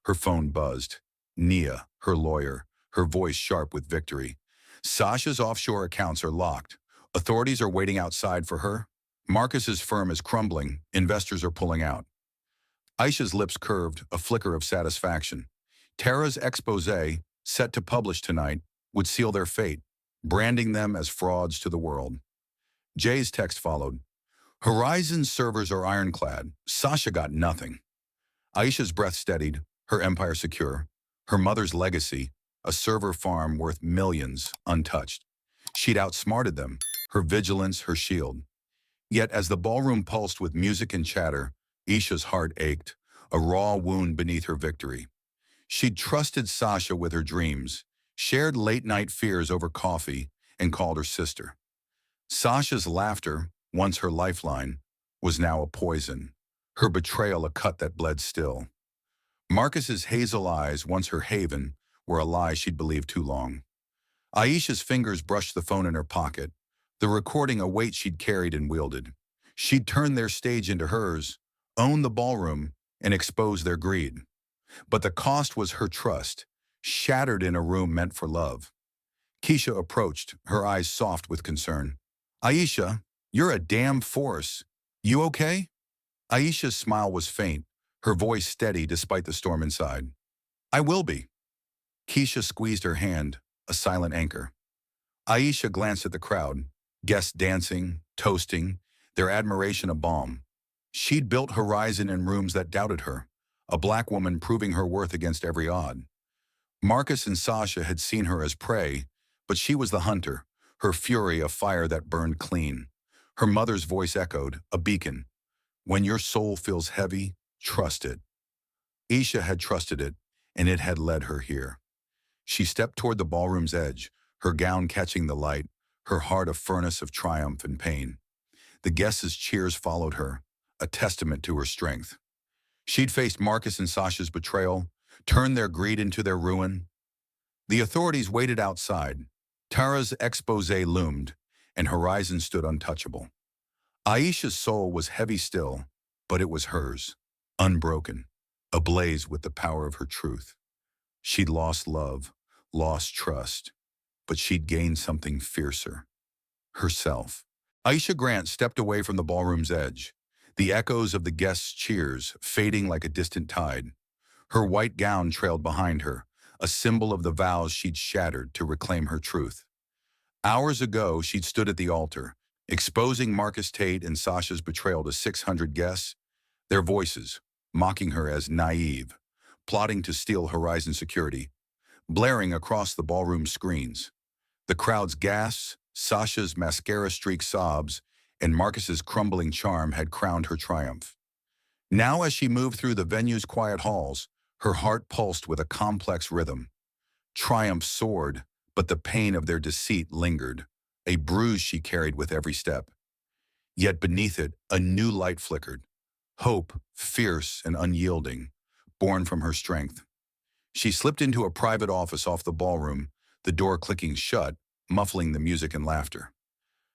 Speaker 1: Her phone buzzed. Nia, her lawyer, her voice sharp with victory. "Sasha's offshore accounts are locked. Authorities are waiting outside for her. Marcus's firm is crumbling. Investors are pulling out." Aisha's lips curved, a flicker of satisfaction. Tara's expose, set to publish tonight, would seal their fate, branding them as frauds to the world. Jay's text followed. "Horizon's servers are ironclad. Sasha got nothing." Aisha's breath steadied, her empire secure, her mother's legacy, a server farm worth millions, untouched. She'd outsmarted them, her vigilance her shield. Yet as the ballroom pulsed with music and chatter, Aisha's heart ached, a raw wound beneath her victory. She'd trusted Sasha with her dreams, shared late-night fears over coffee, and called her sister. Sasha's laughter, once her lifeline, was now a poison, her betrayal a cut that bled still. Marcus's hazel eyes, once her haven, were a lie she'd believed too long. Aisha's fingers brushed the phone in her pocket, the recording a weight she'd carried and wielded. She'd turned their stage into hers, owned the ballroom, and exposed their greed. But the cost was her trust, shattered in a room meant for love. Keisha approached, her eyes soft with concern. "Aisha, you're a damn force. You okay?" Aisha's smile was faint, her voice steady despite the storm inside. "I will be." Keisha squeezed her hand, a silent anchor. Aisha glanced at the crowd, guests dancing, toasting, their admiration a balm. She'd built Horizon in rooms that doubted her, a black woman proving her worth against every odd. Marcus and Sasha had seen her as prey, but she was the hunter, her fury a fire that burned clean. Her mother's voice echoed, a beacon. "When your soul feels heavy, trust it." Aisha had trusted it, and it had led her here. She stepped toward the ballroom's edge, her gown catching the light, her heart a furnace of triumph and pain. The guests' cheers followed her, a testament to her strength. She'd faced Marcus and Sasha's betrayal, turned their greed into their ruin. The authorities waited outside. Tara's expose loomed, and Horizon stood untouchable. Aisha's soul was heavy still, but it was hers, unbroken, ablaze with the power of her truth. She'd lost love, lost trust, but she'd gained something fiercer, herself. Aisha Grant stepped away from the ballroom's edge, the echoes of the guests' cheers fading like a distant tide. Her white gown trailed behind her, a symbol of the vows she'd shattered to reclaim her truth. Hours ago, she'd stood at the altar, exposing Marcus Tate and Sasha's betrayal to 600 guests, their voices mocking her as naive, plotting to steal Horizon security, blaring across the ballroom screens. The crowd's gasps, Sasha's mascara-streaked sobs, and Marcus's crumbling charm had crowned her triumph. Now as she moved through the venue's quiet halls, her heart pulsed with a complex rhythm. Triumph soared, but the pain of their deceit lingered, a bruise she carried with every step. Yet beneath it, a new light flickered. Hope, fierce and unyielding, born from her strength. She slipped into a private office off the ballroom, the door clicking shut, muffling the music and laughter.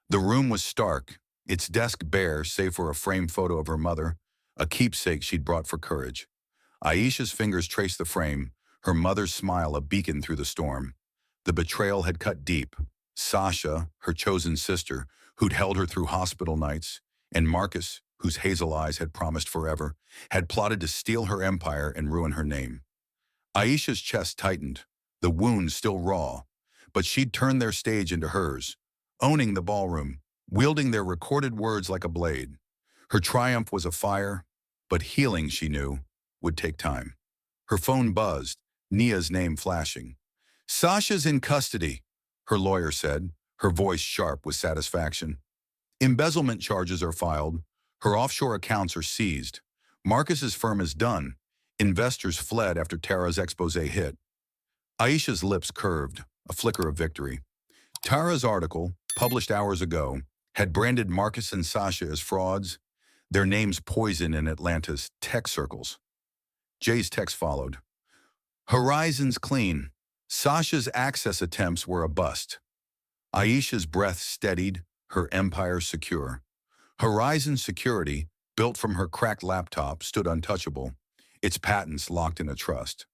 Speaker 1: The room was stark, its desk bare save for a framed photo of her mother, a keepsake she'd brought for courage. Aisha's fingers traced the frame, her mother's smile a beacon through the storm. The betrayal had cut deep. Sasha, her chosen sister, who'd held her through hospital nights, and Marcus, whose hazel eyes had promised forever, had plotted to steal her empire and ruin her name. Aisha's chest tightened, the wound still raw, but she'd turned their stage into hers, owning the ballroom, wielding their recorded words like a blade. Her triumph was afire, but healing, she knew, would take time. Her phone buzzed, Nia's name flashing. "Sasha's in custody," her lawyer said, her voice sharp with satisfaction. "Embezzlement charges are filed. Her offshore accounts are seized. Marcus's firm is done. Investors fled after Tara's expose hit." Aisha's lips curved, a flicker of victory. Tara's article, published hours ago, had branded Marcus and Sasha as frauds, their names poison in Atlanta's tech circles. Jay's text followed. "Horizon's clean. Sasha's access attempts were a bust." Aisha's breath steadied, her empire secure. Horizon's security, built from her cracked laptop, stood untouchable, its patents locked in a trust.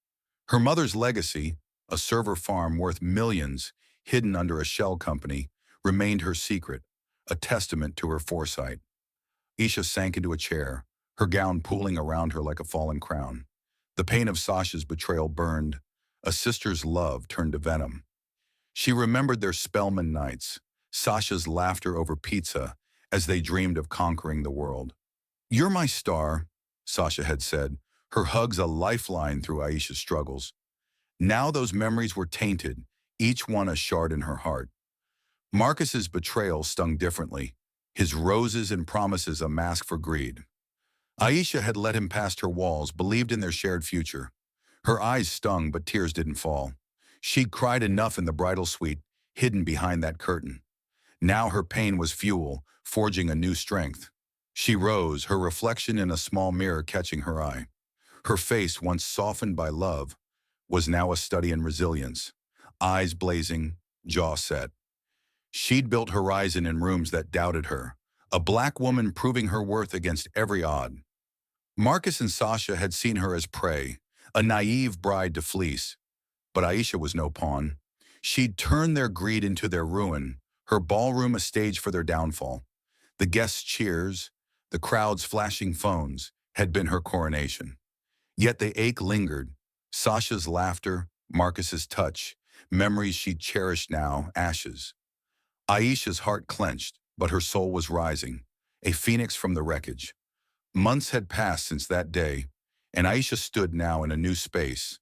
Speaker 1: Her mother's legacy, a server farm worth millions, hidden under a shell company, remained her secret, a testament to her foresight. Aisha sank into a chair, her gown pooling around her like a fallen crown. The pain of Sasha's betrayal burned. A sister's love turned to venom. She remembered their Spellman nights, Sasha's laughter over pizza as they dreamed of conquering the world. "You're my star," Sasha had said, her hugs a lifeline through Aisha's struggles. Now those memories were tainted, each one a shard in her heart. Marcus's betrayal stung differently, his roses and promises a mask for greed. Aisha had let him past her walls, believed in their shared future. Her eyes stung, but tears didn't fall. She'd cried enough in the bridal suite, hidden behind that curtain. Now her pain was fuel, forging a new strength. She rose, her reflection in a small mirror catching her eye. Her face, once softened by love, was now a study in resilience. Eyes blazing, jaw set. She'd built Horizon in rooms that doubted her, a black woman proving her worth against every odd. Marcus and Sasha had seen her as prey, a naive bride to fleece. But Aisha was no pawn. She'd turned their greed into their ruin, her ballroom a stage for their downfall. The guests' cheers, the crowd's flashing phones, had been her coronation. Yet the ache lingered. Sasha's laughter, Marcus's touch, memories she'd cherished now, ashes. Aisha's heart clenched, but her soul was rising, a phoenix from the wreckage. Months had passed since that day, and Aisha stood now in a new space.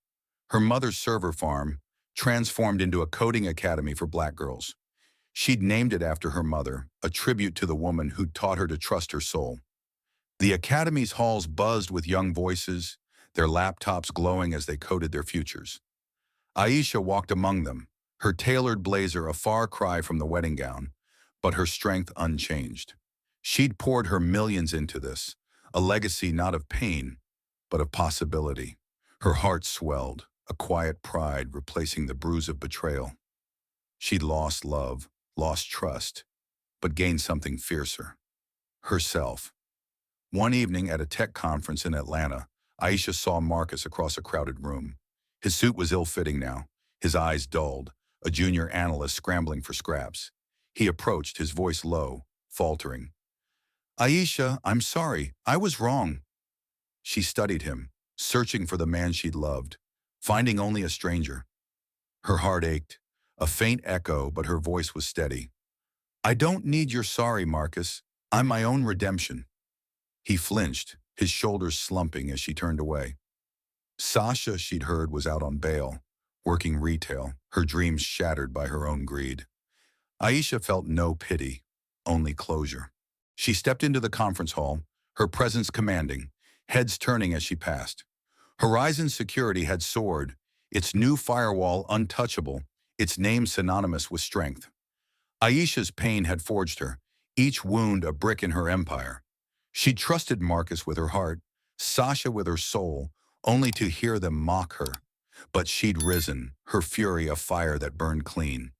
Speaker 1: Her mother's server farm, transformed into a coding academy for black girls. She'd named it after her mother, a tribute to the woman who'd taught her to trust her soul. The academy's halls buzzed with young voices, their laptops glowing as they coded their futures. Aisha walked among them, her tailored blazer a far cry from the wedding gown, but her strength unchanged. She'd poured her millions into this, a legacy not of pain, but of possibility. Her heart swelled, a quiet pride replacing the bruise of betrayal. She'd lost love, lost trust, but gained something fiercer: herself. One evening at a tech conference in Atlanta, Aisha saw Marcus across a crowded room. His suit was ill-fitting now, his eyes dulled, a junior analyst scrambling for scraps. He approached, his voice low, faltering. "Aisha, I'm sorry. I was wrong." She studied him, searching for the man she'd loved, finding only a stranger. Her heart ached, a faint echo, but her voice was steady. "I don't need your sorry, Marcus. I'm my own redemption." He flinched, his shoulders slumping as she turned away. Sasha, she'd heard, was out on bail, working retail, her dreams shattered by her own greed. Aisha felt no pity, only closure. She stepped into the conference hall, her presence commanding, heads turning as she passed. Horizon Security had soared, its new firewall untouchable, its name synonymous with strength. Aisha's pain had forged her, each wound a brick in her empire. She trusted Marcus with her heart, Sasha with her soul, only to hear them mock her. But she'd risen, her fury a fire that burned clean.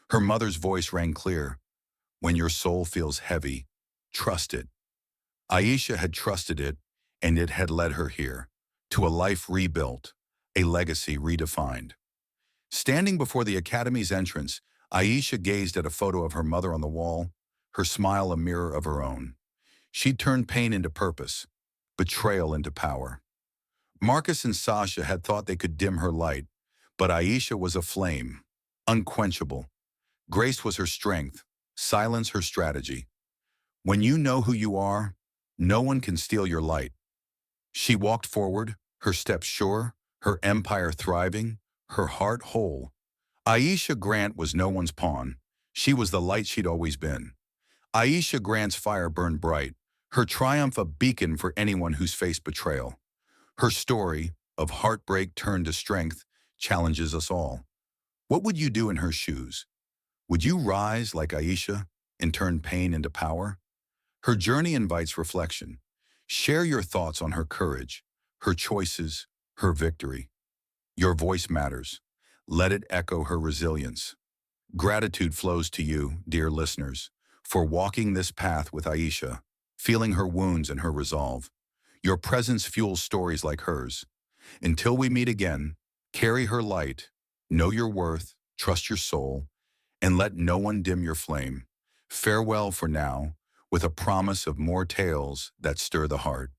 Speaker 1: Her mother's voice rang clear: "When your soul feels heavy, trust it." Aisha had trusted it, and it had led her here, to a life rebuilt, a legacy redefined. Standing before the academy's entrance, Aisha gazed at a photo of her mother on the wall, her smile a mirror of her own. She'd turned pain into purpose, betrayal into power. Marcus and Sasha had thought they could dim her light, but Aisha was a flame, unquenchable. Grace was her strength, silence her strategy. When you know who you are, no one can steal your light. She walked forward, her steps sure, her empire thriving, her heart whole. Aisha Grant was no one's pawn. She was the light she'd always been. Aisha Grant's fire burned bright, her triumph a beacon for anyone who's faced betrayal. Her story, of heartbreak turned to strength, challenges us all. What would you do in her shoes? Would you rise like Aisha and turn pain into power? Her journey invites reflection. Share your thoughts on her courage, her choices, her victory. Your voice matters. Let it echo her resilience. Gratitude flows to you, dear listeners, for walking this path with Aisha, feeling her wounds and her resolve. Your presence fuels stories like hers. Until we meet again, carry her light, know your worth, trust your soul, and let no one dim your flame. Farewell for now, with a promise of more tales that stir the heart.